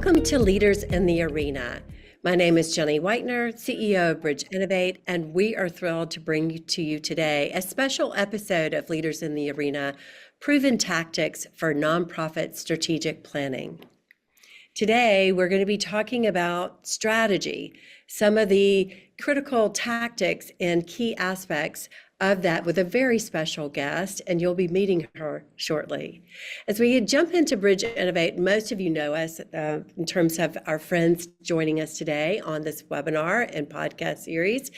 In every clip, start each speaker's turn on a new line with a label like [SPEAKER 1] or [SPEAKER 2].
[SPEAKER 1] Welcome to Leaders in the Arena. My name is Jenny Whitener, CEO of Bridge Innovate, and we are thrilled to bring to you today a special episode of Leaders in the Arena, Proven Tactics for Nonprofit Strategic Planning. Today, we're going to be talking about strategy, some of the critical tactics and key aspects of that with a very special guest, and you'll be meeting her shortly. As we jump into Bridge Innovate, most of you know us in terms of our friends joining us today on this webinar and podcast series,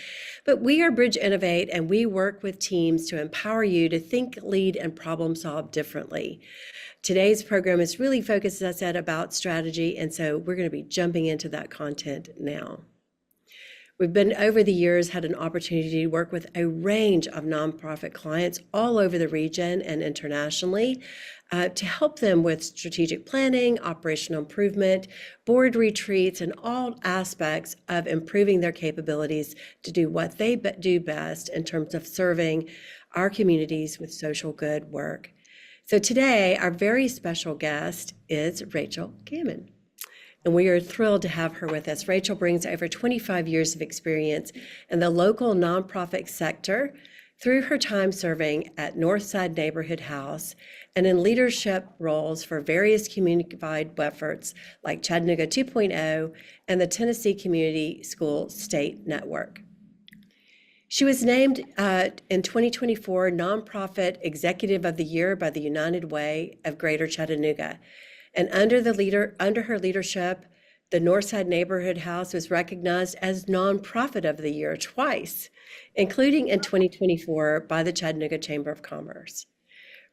[SPEAKER 1] but we are Bridge Innovate, and we work with teams to empower you to think, lead, and problem solve differently. Today's program is really focused, as I said, about strategy, and so we're going to be jumping into that content now. We've been, over the years, had an opportunity to work with a range of nonprofit clients all over the region and internationally to help them with strategic planning, operational improvement, board retreats, and all aspects of improving their capabilities to do what they do best in terms of serving our communities with social good work. So today, our very special guest is Rachel Gammon, and we are thrilled to have her with us. Rachel brings over 25 years of experience in the local nonprofit sector through her time serving at Northside Neighborhood House and in leadership roles for various community-wide efforts like Chattanooga 2.0 and the Tennessee Community School State Network. She was named in 2024 Nonprofit Executive of the Year by the United Way of Greater Chattanooga. And under her leadership, the Northside Neighborhood House was recognized as Nonprofit of the Year twice, including in 2024 by the Chattanooga Chamber of Commerce.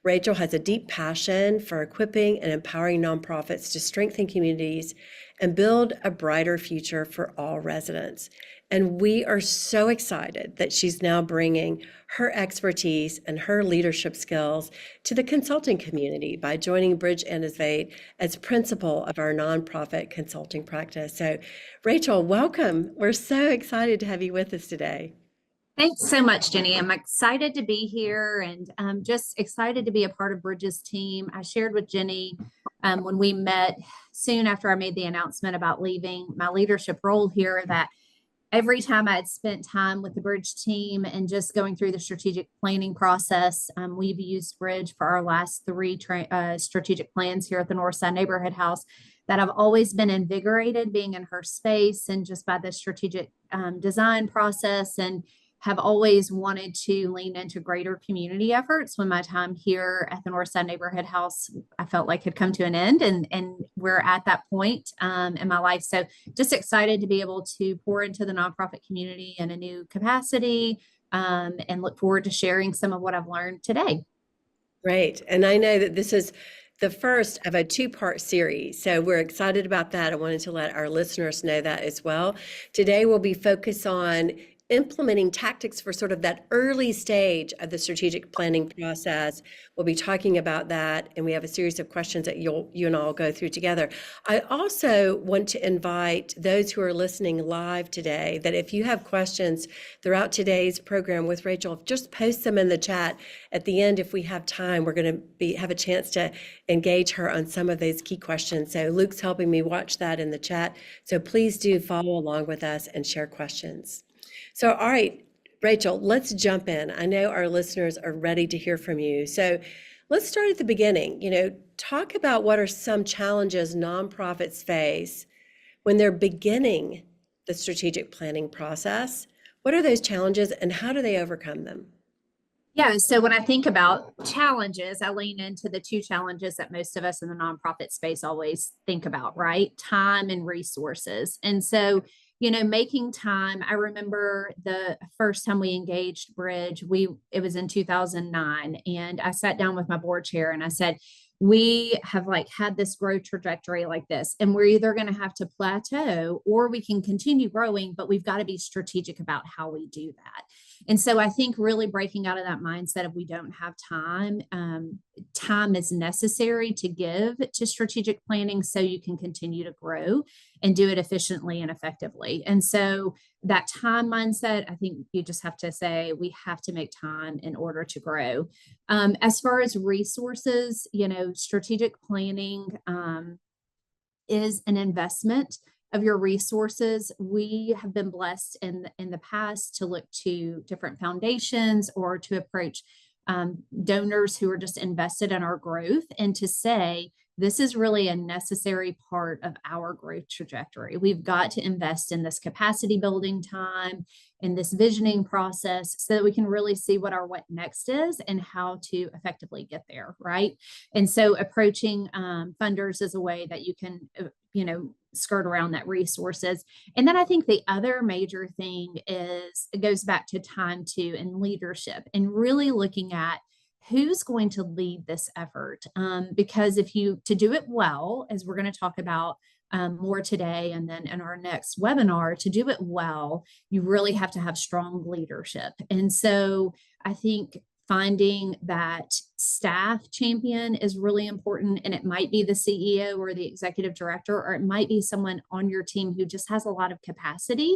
[SPEAKER 1] Rachel has a deep passion for equipping and empowering nonprofits to strengthen communities and build a brighter future for all residents. And we are so excited that she's now bringing her expertise and her leadership skills to the consulting community by joining Bridge Innovate as principal of our nonprofit consulting practice. So, Rachel, welcome. We're so excited to have you with us today.
[SPEAKER 2] Thanks so much, Jenny. I'm excited to be here, and I'm just excited to be a part of Bridge's team. I shared with Jenny when we met soon after I made the announcement about leaving my leadership role here that every time I had spent time with the Bridge team and just going through the strategic planning process, we've used Bridge for our last three strategic plans here at the Northside Neighborhood House, that I've always been invigorated being in her space and just by the strategic design process, and have always wanted to lean into greater community efforts when my time here at the Northside Neighborhood House, I felt like had come to an end, and we're at that point in my life. So just excited to be able to pour into the nonprofit community in a new capacity, and look forward to sharing some of what I've learned today.
[SPEAKER 1] Great. And I know that this is the first of a two-part series, so we're excited about that. I wanted to let our listeners know that as well. Today we'll be focused on implementing tactics for sort of that early stage of the strategic planning process. We'll be talking about that, and we have a series of questions that you and I will go through together. I also want to invite those who are listening live today that if you have questions throughout today's program with Rachel, just post them in the chat. At the end, if we have time, we're going to have a chance to engage her on some of those key questions. So Luke's helping me watch that in the chat. So please do follow along with us and share questions. So, all right, Rachel, let's jump in. I know our listeners are ready to hear from you. So let's start at the beginning. Talk about what are some challenges nonprofits face when they're beginning the strategic planning process. What are those challenges and how do they overcome them?
[SPEAKER 2] Yeah, so when I think about challenges, I lean into the two challenges that most of us in the nonprofit space always think about, right? Time and resources. And so making time. I remember the first time we engaged Bridge, it was in 2009, and I sat down with my board chair and I said, we have had this growth trajectory like this, and we're either going to have to plateau or we can continue growing, but we've got to be strategic about how we do that. And so I think really breaking out of that mindset of we don't have time, time is necessary to give to strategic planning so you can continue to grow and do it efficiently and effectively. And so that time mindset, I think you just have to say we have to make time in order to grow. As far as resources, strategic planning is an investment of your resources. We have been blessed in the past to look to different foundations or to approach donors who are just invested in our growth and to say, this is really a necessary part of our growth trajectory. We've got to invest in this capacity building time, in this visioning process, so that we can really see what our what next is and how to effectively get there, right? And so approaching funders is a way that you can, skirt around that resources. And then I think the other major thing is, it goes back to time too and leadership and really looking at who's going to lead this effort. Because to do it well, as we're going to talk about more today and then in our next webinar, to do it well, you really have to have strong leadership. And so I think finding that staff champion is really important. And it might be the CEO or the executive director, or it might be someone on your team who just has a lot of capacity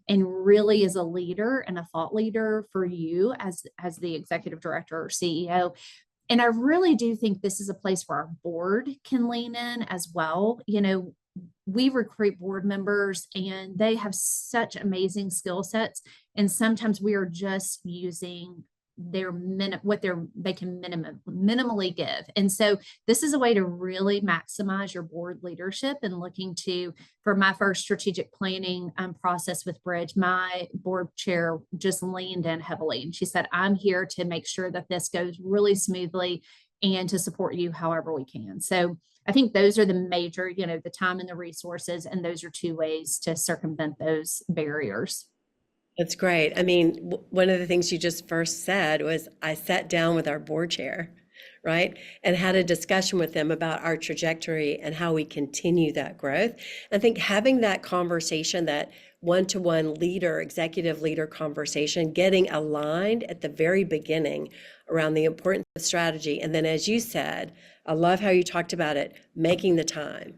[SPEAKER 2] and really is a leader and a thought leader for you as the executive director or CEO. And I really do think this is a place where our board can lean in as well. We recruit board members and they have such amazing skill sets. And sometimes we are just using what they can minimally give. And so this is a way to really maximize your board leadership and looking for my first strategic planning process with Bridge, my board chair just leaned in heavily. And she said, I'm here to make sure that this goes really smoothly and to support you however we can. So I think those are the major, the time and the resources, and those are two ways to circumvent those barriers.
[SPEAKER 1] That's great. I mean, one of the things you just first said was I sat down with our board chair, right? And had a discussion with them about our trajectory and how we continue that growth. I think having that conversation, that one-to-one leader, executive leader conversation, getting aligned at the very beginning around the importance of strategy. And then, as you said, I love how you talked about it, making the time,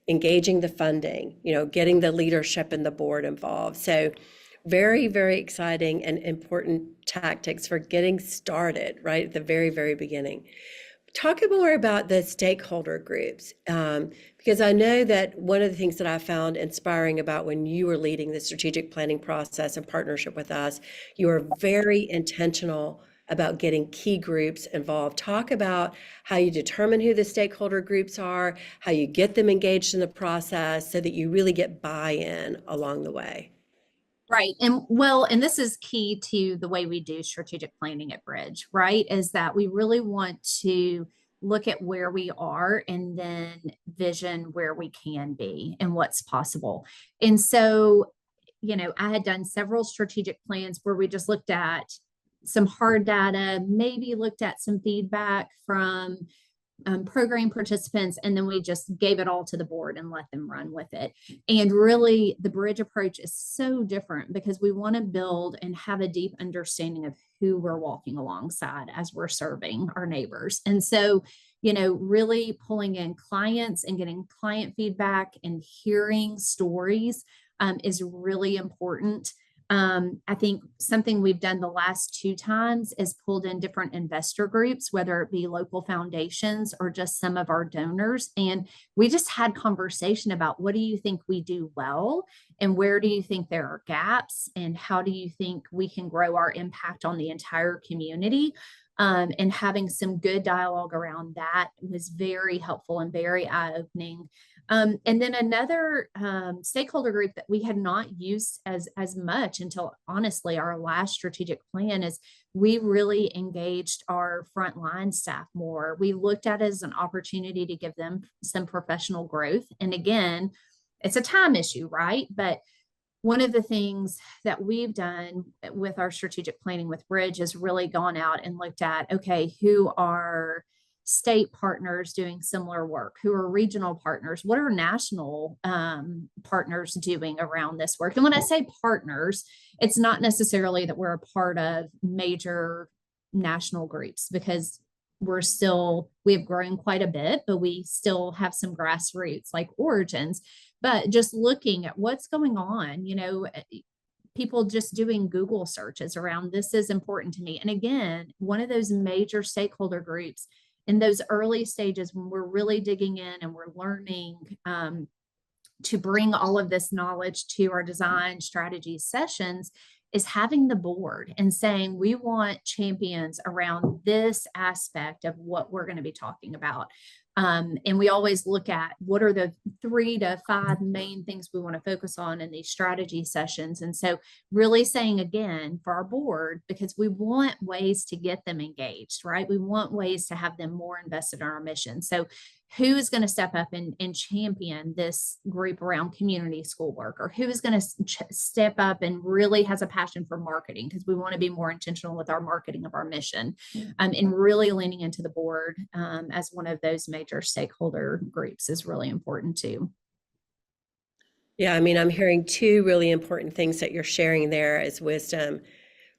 [SPEAKER 1] engaging the funding, getting the leadership and the board involved. So very, very exciting and important tactics for getting started right at the very, very beginning. Talk more about the stakeholder groups, because I know that one of the things that I found inspiring about when you were leading the strategic planning process in partnership with us, you were very intentional about getting key groups involved. Talk about how you determine who the stakeholder groups are, how you get them engaged in the process so that you really get buy-in along the way.
[SPEAKER 2] Right. And this is key to the way we do strategic planning at Bridge, right? Is that we really want to look at where we are and then vision where we can be and what's possible. And so, I had done several strategic plans where we just looked at some hard data, maybe looked at some feedback from program participants, and then we just gave it all to the board and let them run with it. And really, the Bridge approach is so different because we want to build and have a deep understanding of who we're walking alongside as we're serving our neighbors. And so, really pulling in clients and getting client feedback and hearing stories is really important. I think something we've done the last 2 times is pulled in different investor groups, whether it be local foundations or just some of our donors. And we just had conversation about, what do you think we do well? And where do you think there are gaps? And how do you think we can grow our impact on the entire community? And having some good dialogue around that was very helpful and very eye-opening. And then another stakeholder group that we had not used as much until, honestly, our last strategic plan is we really engaged our frontline staff more. We looked at it as an opportunity to give them some professional growth. And again, it's a time issue, right? But one of the things that we've done with our strategic planning with Bridge is really gone out and looked at, okay, who are state partners doing similar work? Who are regional partners? What are national partners doing around this work? And when I say partners, it's not necessarily that we're a part of major national groups, because we have grown quite a bit, but we still have some grassroots like origins. But just looking at what's going on, people just doing Google searches around, this is important to me. And again, one of those major stakeholder groups in those early stages when we're really digging in and we're learning to bring all of this knowledge to our design strategy sessions is having the board and saying, we want champions around this aspect of what we're going to be talking about. And we always look at what are the 3 to 5 main things we want to focus on in these strategy sessions. And so really saying again for our board, because we want ways to get them engaged, right? We want ways to have them more invested in our mission. So who is going to step up and champion this group around community schoolwork, or who is going to step up and really has a passion for marketing, because we want to be more intentional with our marketing of our mission, and really leaning into the board as one of those major stakeholder groups is really important too.
[SPEAKER 1] Yeah, I mean, I'm hearing 2 really important things that you're sharing there as wisdom.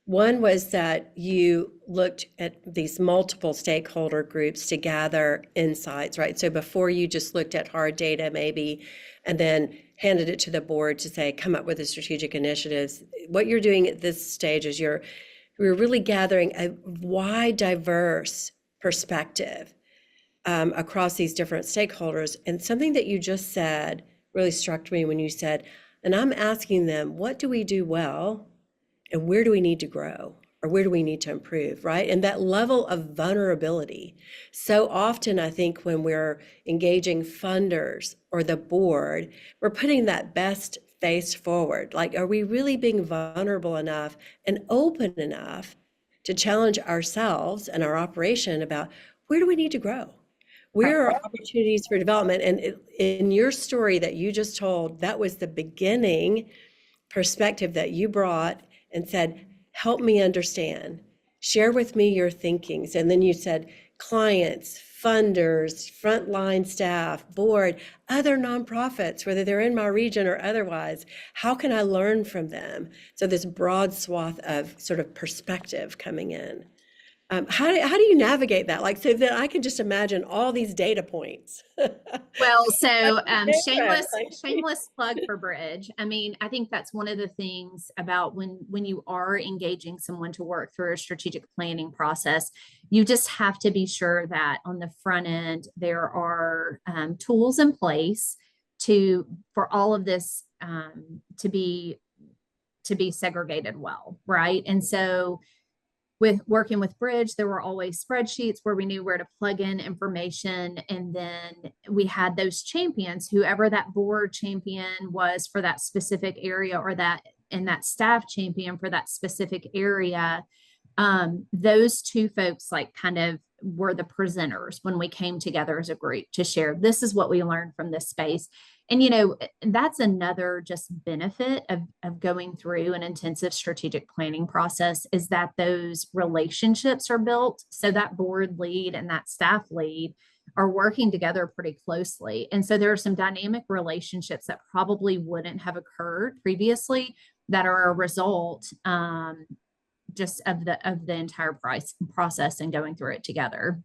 [SPEAKER 1] One was that you looked at these multiple stakeholder groups to gather insights, right? So before you just looked at hard data maybe, and then handed it to the board to say, come up with the strategic initiatives. What you're doing at this stage is you're really gathering a wide, diverse perspective across these different stakeholders. And something that you just said really struck me when you said, and I'm asking them, what do we do well? And where do we need to grow, or where do we need to improve, right? And that level of vulnerability. So often, I think when we're engaging funders or the board, we're putting that best face forward. Like, are we really being vulnerable enough and open enough to challenge ourselves and our operation about where do we need to grow? Where are opportunities for development? And in your story that you just told, that was the beginning perspective that you brought and said, help me understand, share with me your thinkings. And then you said, clients, funders, frontline staff, board, other nonprofits, whether they're in my region or otherwise, how can I learn from them? So this broad swath of sort of perspective coming in. How do you navigate that? Like, so that I can just imagine all these data points.
[SPEAKER 2] Well, so
[SPEAKER 1] Different.
[SPEAKER 2] shameless plug for Bridge. I mean, I think that's one of the things about when you are engaging someone to work through a strategic planning process, you just have to be sure that on the front end there are tools in place for all of this to be segregated well, right? And so with working with Bridge, there were always spreadsheets where we knew where to plug in information. And then we had those champions, whoever that board champion was for that specific area, or that staff champion for that specific area. Those 2 folks like kind of were the presenters when we came together as a group to share, this is what we learned from this space. And, that's another just benefit of going through an intensive strategic planning process, is that those relationships are built. So that board lead and that staff lead are working together pretty closely. And so there are some dynamic relationships that probably wouldn't have occurred previously that are a result just of the entire process and going through it together.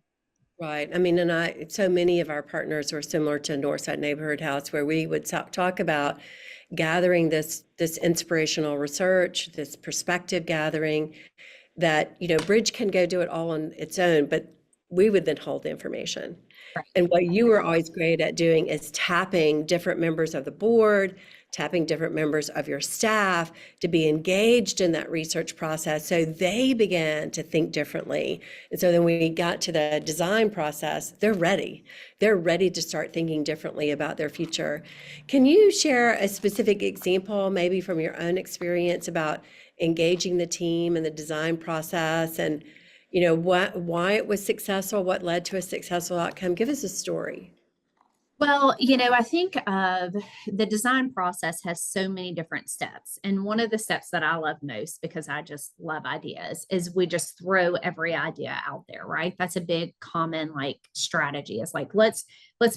[SPEAKER 1] Right. I mean, and so many of our partners were similar to Northside Neighborhood House, where we would talk about gathering this inspirational research, this perspective gathering that, Bridge can go do it all on its own, but we would then hold the information.
[SPEAKER 2] Right.
[SPEAKER 1] And what you were always great at doing is tapping different members of the board, tapping different members of your staff to be engaged in that research process, so they began to think differently. And so then we got to the design process, they're ready. They're ready to start thinking differently about their future. Can you share a specific example, maybe from your own experience, about engaging the team in the design process, and why it was successful, what led to a successful outcome? Give us a story.
[SPEAKER 2] Well, I think of the design process has so many different steps. And one of the steps that I love most, because I just love ideas, is we just throw every idea out there, right? That's a big common strategy. It's like, let's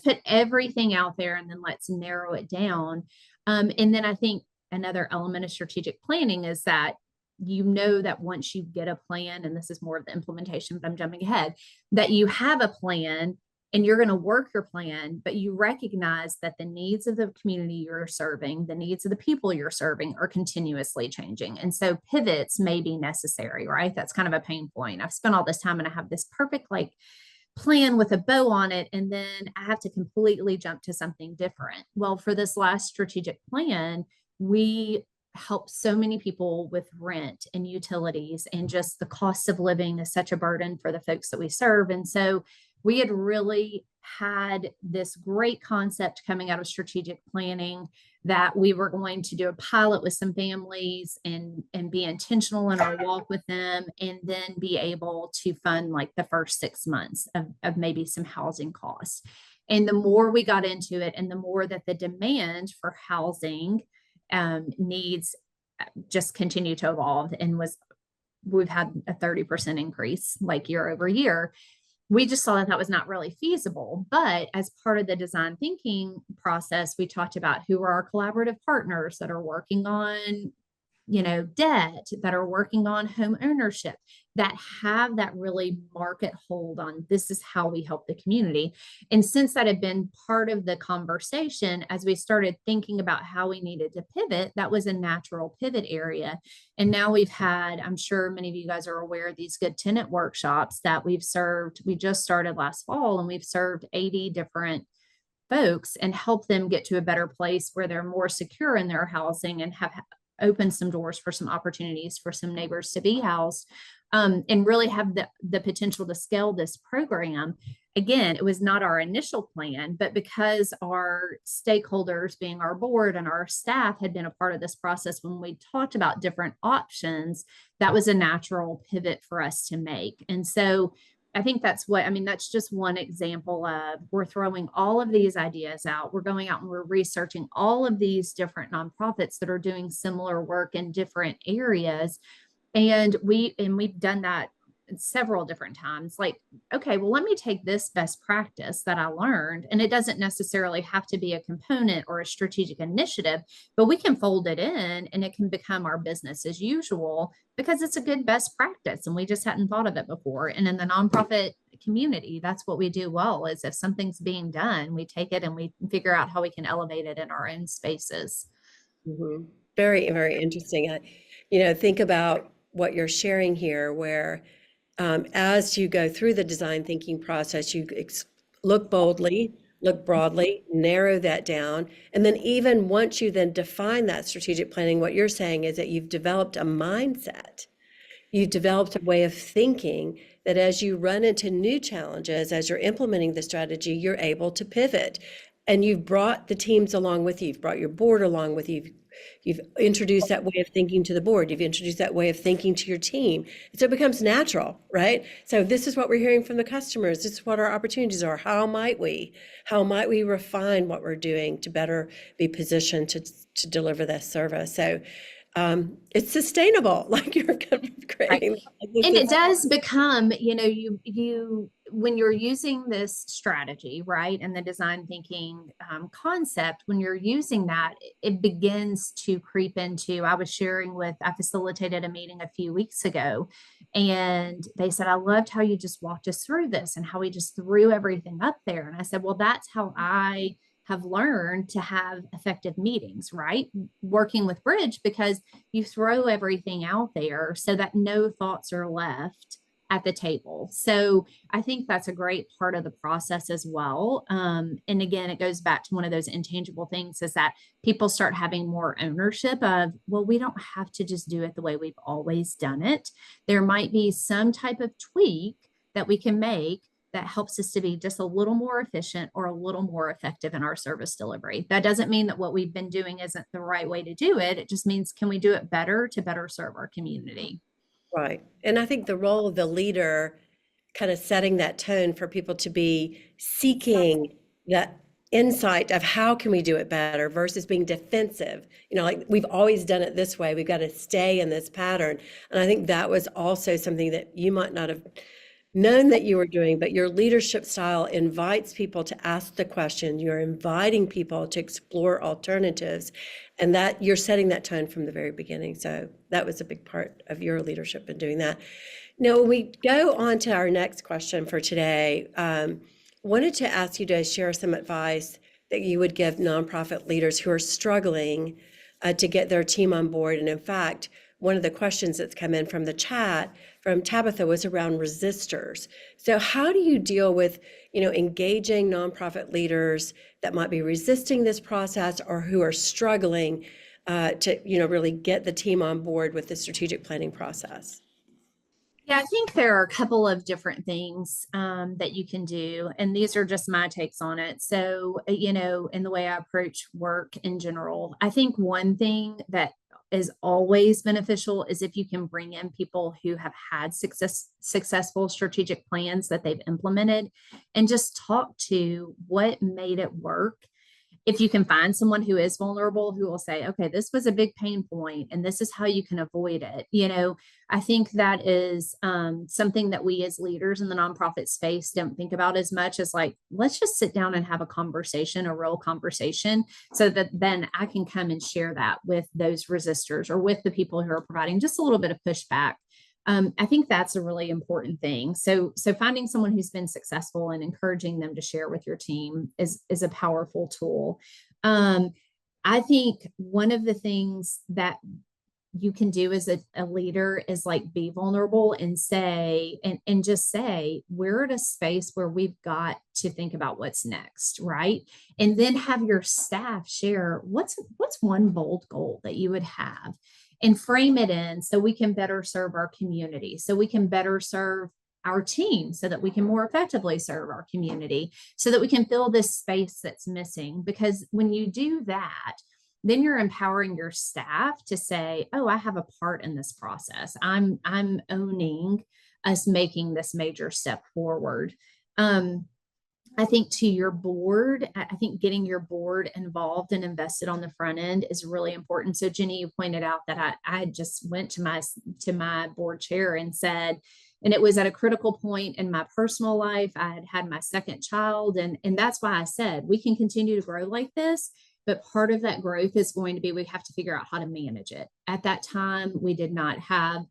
[SPEAKER 2] put everything out there and then let's narrow it down. And then I think another element of strategic planning is that that once you get a plan, and this is more of the implementation, but I'm jumping ahead, that you have a plan and you're going to work your plan, but you recognize that the needs of the community you're serving, the needs of the people you're serving, are continuously changing. And so pivots may be necessary, right? That's kind of a pain point. I've spent all this time and I have this perfect plan with a bow on it, and then I have to completely jump to something different. Well, for this last strategic plan, we help so many people with rent and utilities, and just the cost of living is such a burden for the folks that we serve. And so we had really had this great concept coming out of strategic planning that we were going to do a pilot with some families and be intentional in our walk with them, and then be able to fund like the first 6 months of maybe some housing costs. And the more we got into it, and the more that the demand for housing needs just continue to evolve, and we've had a 30% increase like year over year. We just saw that that was not really feasible. But as part of the design thinking process, we talked about who are our collaborative partners that are working on, debt, that are working on home ownership, that have that really market hold on this is how we help the community. And since that had been part of the conversation, as we started thinking about how we needed to pivot, that was a natural pivot area. And now we've had, I'm sure many of you guys are aware of these good tenant workshops that we've served. We just started last fall, and we've served 80 different folks and help them get to a better place where they're more secure in their housing, and have opened some doors for some opportunities for some neighbors to be housed, and really have the potential to scale this program. Again, it was not our initial plan, but because our stakeholders, being our board and our staff, had been a part of this process when we talked about different options, that was a natural pivot for us to make. And so I think that's just one example of, we're throwing all of these ideas out. We're going out and we're researching all of these different nonprofits that are doing similar work in different areas. And we've done that several different times. Like, okay, well, let me take this best practice that I learned, and it doesn't necessarily have to be a component or a strategic initiative, but we can fold it in and it can become our business as usual because it's a good best practice and we just hadn't thought of it before. And in the nonprofit community, that's what we do well, is if something's being done, we take it and we figure out how we can elevate it in our own spaces.
[SPEAKER 1] Mhm. Very, very interesting. Think about what you're sharing here, where as you go through the design thinking process, you look boldly, look broadly, narrow that down. And then even once you then define that strategic planning, what you're saying is that you've developed a mindset. You've developed a way of thinking that as you run into new challenges, as you're implementing the strategy, you're able to pivot. And you've brought the teams along with you. You've brought your board along with you. You've introduced that way of thinking to the board. You've introduced that way of thinking to your team. So it becomes natural, right? So this is what we're hearing from the customers. This is what our opportunities are. How might we refine what we're doing to better be positioned to deliver this service? So it's sustainable, like you're creating.
[SPEAKER 2] Right. And it does become, you when you're using this strategy, right, and the design thinking concept, when you're using that, it begins to creep into. I facilitated a meeting a few weeks ago, and they said, I loved how you just walked us through this and how we just threw everything up there. And I said, well, that's how I have learned to have effective meetings, right? Working with Bridge, because you throw everything out there so that no thoughts are left at the table. So I think that's a great part of the process as well. And again, it goes back to one of those intangible things, is that people start having more ownership of, well, we don't have to just do it the way we've always done it. There might be some type of tweak that we can make that helps us to be just a little more efficient or a little more effective in our service delivery. That doesn't mean that what we've been doing isn't the right way to do it. It just means, can we do it better to better serve our community?
[SPEAKER 1] Right. And I think the role of the leader, kind of setting that tone for people to be seeking that insight of how can we do it better versus being defensive. Like, we've always done it this way. We've got to stay in this pattern. And I think that was also something that you might not have known that you were doing, but your leadership style invites people to ask the question. You're inviting people to explore alternatives, and that you're setting that tone from the very beginning. So that was a big part of your leadership in doing that. Now, when we go on to our next question for today, wanted to ask you to share some advice that you would give nonprofit leaders who are struggling to get their team on board. And in fact, one of the questions that's come in from the chat from Tabitha was around resistors. So how do you deal with, engaging nonprofit leaders that might be resisting this process or who are struggling to, really get the team on board with the strategic planning process?
[SPEAKER 2] Yeah, I think there are a couple of different things that you can do, and these are just my takes on it. So, in the way I approach work in general, I think one thing that is always beneficial is if you can bring in people who have had successful strategic plans that they've implemented and just talk to what made it work. If you can find someone who is vulnerable, who will say, okay, this was a big pain point and this is how you can avoid it. I think that is something that we as leaders in the nonprofit space don't think about as much as like, let's just sit down and have a conversation, a real conversation, so that then I can come and share that with those resistors or with the people who are providing just a little bit of pushback. I think that's a really important thing. So finding someone who's been successful and encouraging them to share with your team is a powerful tool. I think one of the things that you can do as a leader is like be vulnerable and say, and just say, we're at a space where we've got to think about what's next, right? And then have your staff share what's one bold goal that you would have and frame it in so we can better serve our community, so we can better serve our team, so that we can more effectively serve our community, so that we can fill this space that's missing. Because when you do that, then you're empowering your staff to say, oh, I have a part in this process. I'm owning us making this major step forward. I think to your board, I think getting your board involved and invested on the front end is really important. So Jenny, you pointed out that I just went to my board chair and said, and it was at a critical point in my personal life. I had my second child. And that's why I said, we can continue to grow like this. But part of that growth is going to be, we have to figure out how to manage it. At that time, we did not have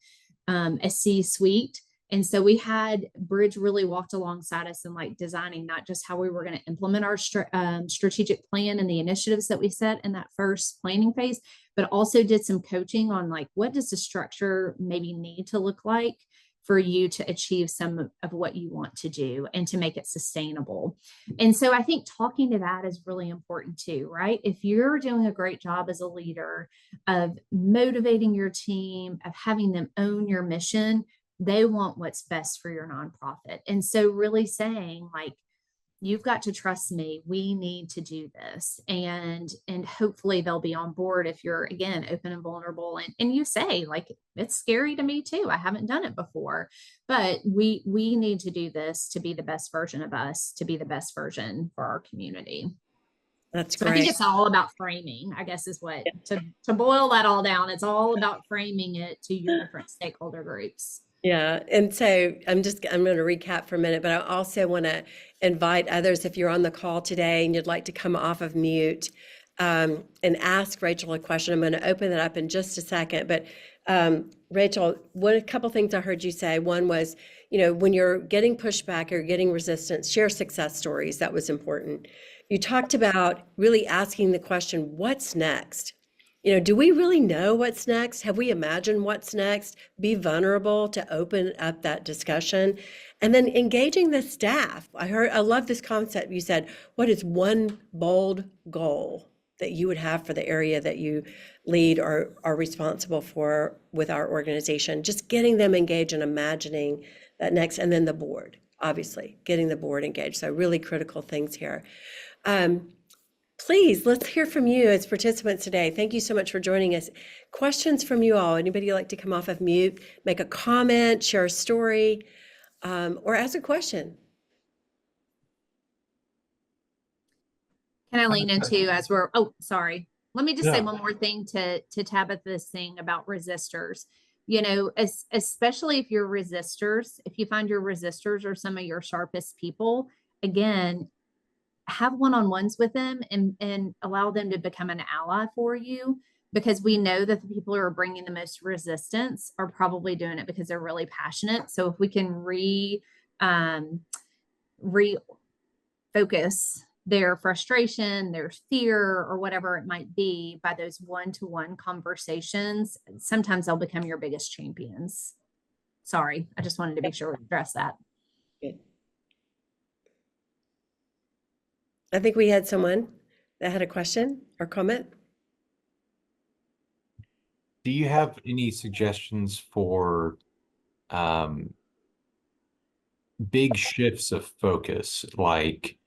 [SPEAKER 2] a C-suite. And so we had Bridge really walked alongside us in like designing not just how we were going to implement our strategic plan and the initiatives that we set in that first planning phase, but also did some coaching on like, what does the structure maybe need to look like for you to achieve some of what you want to do and to make it sustainable. And so I think talking to that is really important too, right? If you're doing a great job as a leader of motivating your team, of having them own your mission, they want what's best for your nonprofit. And so really saying like, you've got to trust me, we need to do this. And hopefully they'll be on board if you're, again, open and vulnerable. And you say like, it's scary to me too. I haven't done it before, but we need to do this to be the best version of us, to be the best version for our community.
[SPEAKER 1] That's
[SPEAKER 2] So
[SPEAKER 1] great.
[SPEAKER 2] I think it's all about framing, I guess, is what, to boil that all down, it's all about framing it to your different stakeholder groups.
[SPEAKER 1] Yeah. And so I'm going to recap for a minute, but I also want to invite others, if you're on the call today and you'd like to come off of mute and ask Rachel a question. I'm going to open it up in just a second. But Rachel, a couple things I heard you say. One was, when you're getting pushback or getting resistance, share success stories. That was important. You talked about really asking the question, what's next? Do we really know what's next? Have we imagined what's next? Be vulnerable to open up that discussion. And then engaging the staff. I love this concept. You said, what is one bold goal that you would have for the area that you lead or are responsible for with our organization? Just getting them engaged and imagining that next, and then the board, obviously, getting the board engaged. So really critical things here. Please, let's hear from you as participants today. Thank you so much for joining us. Questions from you all. Anybody like to come off of mute, make a comment, share a story, or ask a question?
[SPEAKER 2] Can I lean into as we're, oh, sorry. Let me just say one more thing to Tabitha's thing about resistors. Especially if you're resistors, if you find your resistors are some of your sharpest people, again, have one-on-ones with them and allow them to become an ally for you, because we know that the people who are bringing the most resistance are probably doing it because they're really passionate. So if we can refocus their frustration, their fear, or whatever it might be by those one-to-one conversations, sometimes they'll become your biggest champions. Sorry, I just wanted to be sure we address that.
[SPEAKER 1] Good. I think we had someone that had a question or comment.
[SPEAKER 3] Do you have any suggestions for big shifts of focus? Like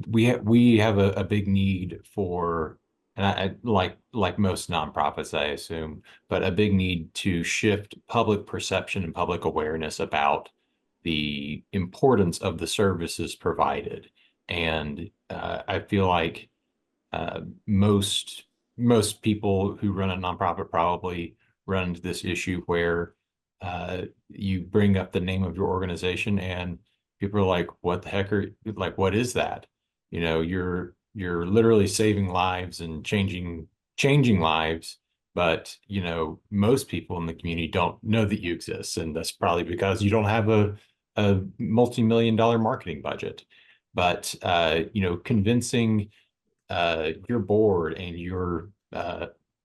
[SPEAKER 3] we have a big need for, and I like most nonprofits, I assume, but a big need to shift public perception and public awareness about the importance of the services provided. And I feel like most people who run a nonprofit probably run into this issue where you bring up the name of your organization and people are like, what the heck are, like, what is that? You know, you're literally saving lives and changing lives, but you know, most people in the community don't know that you exist, and that's probably because you don't have a multi-million-dollar marketing budget. But you know, convincing your board and your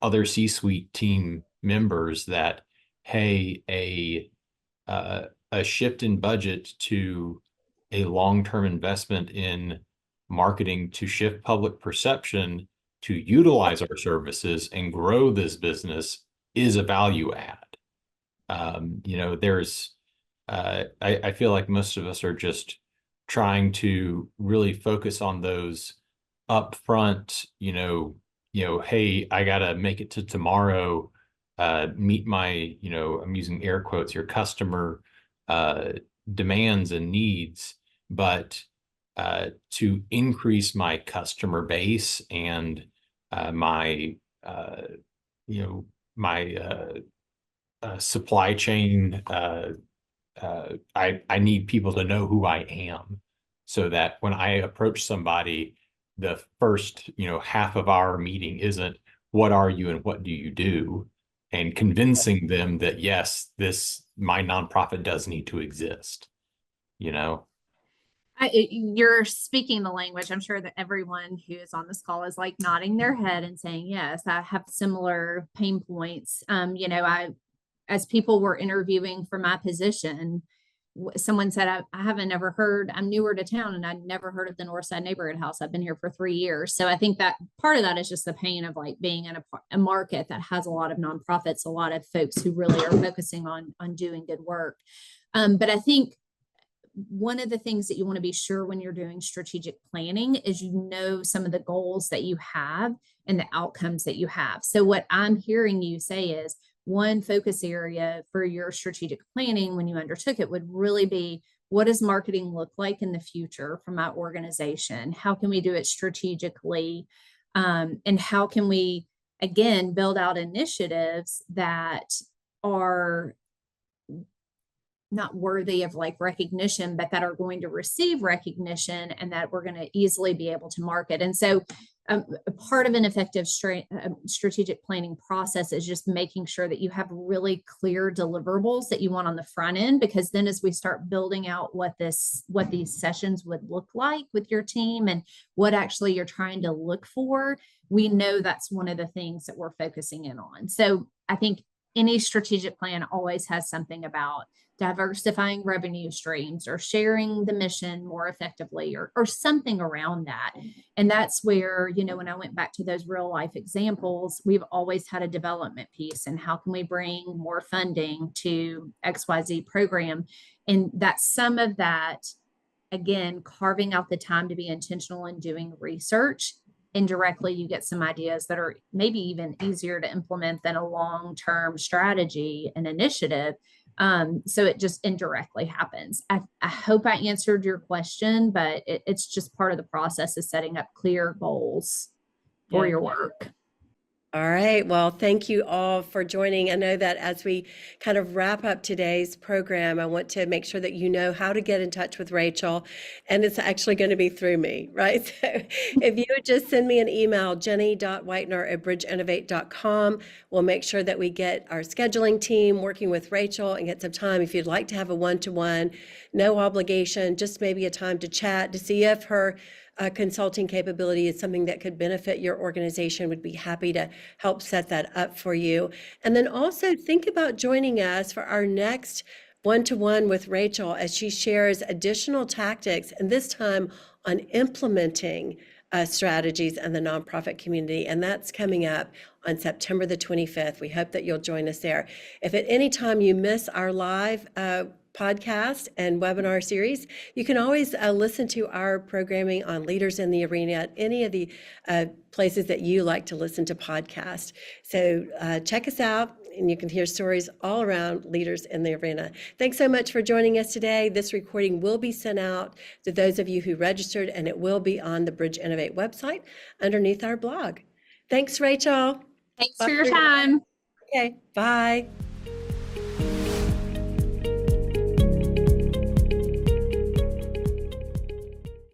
[SPEAKER 3] other C-suite team members that, hey, a shift in budget to a long-term investment in marketing to shift public perception to utilize our services and grow this business is a value add. You know, I feel like most of us are just trying to really focus on those upfront, hey, I gotta make it to tomorrow, meet my, I'm using air quotes, your customer demands and needs, but to increase my customer base and my, my supply chain, I need people to know who I am, so that when I approach somebody, the first, half of our meeting isn't what are you and what do you do, and convincing them that yes, my nonprofit does need to exist,
[SPEAKER 2] You're speaking the language. I'm sure that everyone who is on this call is like nodding their head and saying, yes, I have similar pain points. As people were interviewing for my position, someone said, I haven't ever heard, I'm newer to town and I'd never heard of the Northside Neighborhood House. I've been here for 3 years. So I think that part of that is just the pain of like being in a market that has a lot of nonprofits, a lot of folks who really are focusing on doing good work. But I think one of the things that you want to be sure when you're doing strategic planning is some of the goals that you have and the outcomes that you have. So what I'm hearing you say is one focus area for your strategic planning when you undertook it would really be, what does marketing look like in the future for my organization? How can we do it strategically? And how can we, again, build out initiatives that are not worthy of like recognition, but that are going to receive recognition and that we're going to easily be able to market. And so a part of an effective strategic planning process is just making sure that you have really clear deliverables that you want on the front end, because then as we start building out what these sessions would look like with your team and what actually you're trying to look for, we know that's one of the things that we're focusing in on. So I think any strategic plan always has something about diversifying revenue streams or sharing the mission more effectively or something around that. And that's where, when I went back to those real life examples, we've always had a development piece, and how can we bring more funding to XYZ program? And that's some of that, again, carving out the time to be intentional in doing research. Indirectly, you get some ideas that are maybe even easier to implement than a long-term strategy and initiative. So it just indirectly happens. I hope I answered your question, but it's just part of the process of setting up clear goals for your work.
[SPEAKER 1] All right. Well, thank you all for joining. I know that as we kind of wrap up today's program, I want to make sure that you know how to get in touch with Rachel, and it's actually going to be through me, right? So if you would just send me an email, jenny.whitener@bridgeinnovate.com, we'll make sure that we get our scheduling team working with Rachel and get some time. If you'd like to have a one-to-one, no obligation, just maybe a time to chat to see if her consulting capability is something that could benefit your organization, would be happy to help set that up for you. And then also think about joining us for our next one-to-one with Rachel as she shares additional tactics, and this time on implementing strategies in the nonprofit community. And that's coming up on September the 25th. We hope that you'll join us there. If at any time you miss our live podcast and webinar series, you can always listen to our programming on Leaders in the Arena at any of the places that you like to listen to podcasts. So check us out, and you can hear stories all around Leaders in the Arena. Thanks so much for joining us today. This recording will be sent out to those of you who registered, and it will be on the Bridge Innovate website underneath our blog. Thanks, Rachel.
[SPEAKER 2] Thanks for your time.
[SPEAKER 1] Okay, bye.